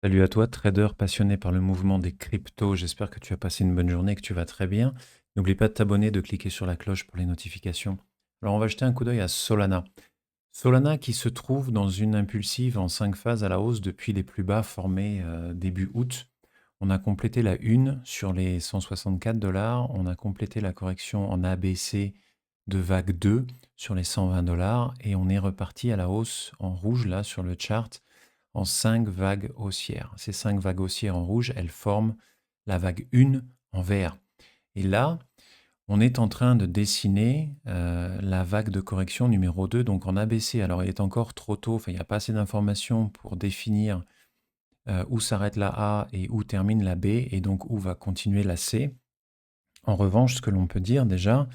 Salut à toi, trader passionné par le mouvement des cryptos. J'espère que tu as passé une bonne journée et que tu vas très bien. N'oublie pas de t'abonner, de cliquer sur la cloche pour les notifications. Alors, on va jeter un coup d'œil à Solana. Solana qui se trouve dans une impulsive en 5 phases à la hausse depuis les plus bas formés début août. On a complété la une sur les 164 dollars. On a complété la correction en ABC de vague 2 sur les 120 dollars. Et on est reparti à la hausse en rouge là sur le chart en 5 vagues haussières. Ces 5 vagues haussières en rouge, elles forment la vague 1 en vert. Et là, on est en train de dessiner la vague de correction numéro 2, donc en ABC. Alors, il est encore trop tôt, enfin, il n'y a pas assez d'informations pour définir où s'arrête la A et où termine la B, et donc où va continuer la C. En revanche, ce que l'on peut dire déjà,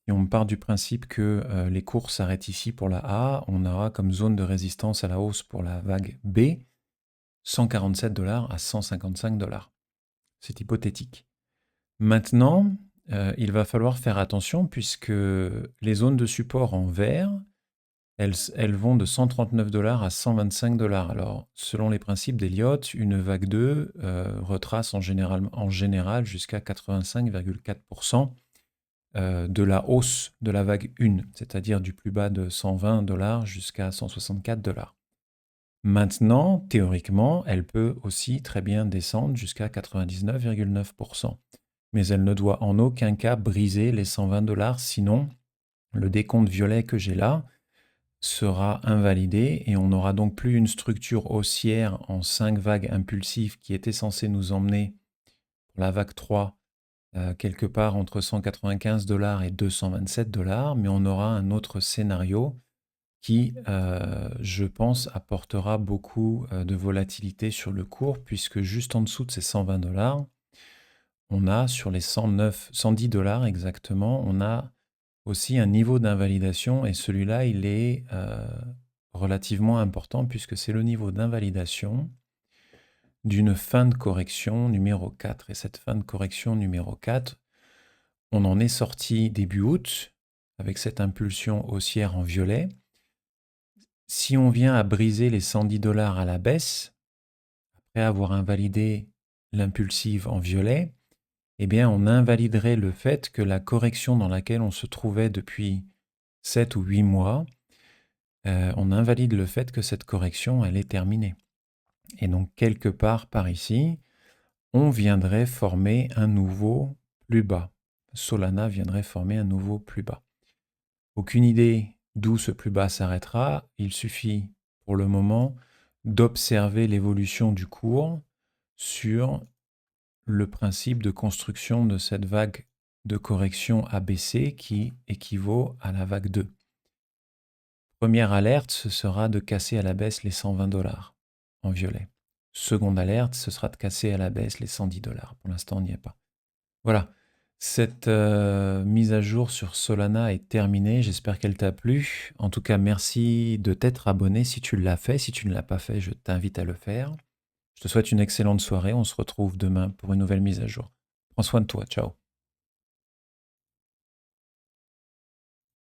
si on part du principe que les cours s'arrêtent ici pour la A, on aura comme zone de résistance à la hausse pour la vague B, 147 dollars à 155 dollars. C'est hypothétique. Maintenant, il va falloir faire attention puisque les zones de support en vert, elles vont de 139 dollars à 125 dollars. Alors, selon les principes d'Elliott, une vague 2 retrace en général jusqu'à 85,4% de la hausse de la vague 1, c'est-à-dire du plus bas de 120 dollars jusqu'à 164 dollars. Maintenant, théoriquement, elle peut aussi très bien descendre jusqu'à 99,9%. Mais elle ne doit en aucun cas briser les 120 dollars, sinon le décompte violet que j'ai là sera invalidé et on n'aura donc plus une structure haussière en 5 vagues impulsives qui était censée nous emmener pour la vague 3 quelque part entre 195 dollars et 227 dollars, mais on aura un autre scénario qui, je pense, apportera beaucoup de volatilité sur le cours, puisque juste en dessous de ces 120 dollars, on a sur les 110 dollars exactement, on a aussi un niveau d'invalidation, et celui-là, il est relativement important, puisque c'est le niveau d'invalidation d'une fin de correction numéro 4. Et cette fin de correction numéro 4, on en est sorti début août, avec cette impulsion haussière en violet. Si on vient à briser les 110 dollars à la baisse, après avoir invalidé l'impulsive en violet, eh bien, on invaliderait le fait que la correction dans laquelle on se trouvait depuis 7 ou 8 mois, on invalide le fait que cette correction, elle est terminée. Et donc, quelque part par ici, on viendrait former un nouveau plus bas. Solana viendrait former un nouveau plus bas. Aucune idée d'où ce plus bas s'arrêtera. Il suffit pour le moment d'observer l'évolution du cours sur le principe de construction de cette vague de correction ABC qui équivaut à la vague 2. Première alerte, ce sera de casser à la baisse les 120 dollars en violet. Seconde alerte, ce sera de casser à la baisse les 110 dollars. Pour l'instant, on n'y est pas. Voilà, cette mise à jour sur Solana est terminée. J'espère qu'elle t'a plu. En tout cas, merci de t'être abonné si tu l'as fait. Si tu ne l'as pas fait, je t'invite à le faire. Je te souhaite une excellente soirée. On se retrouve demain pour une nouvelle mise à jour. Prends soin de toi. Ciao.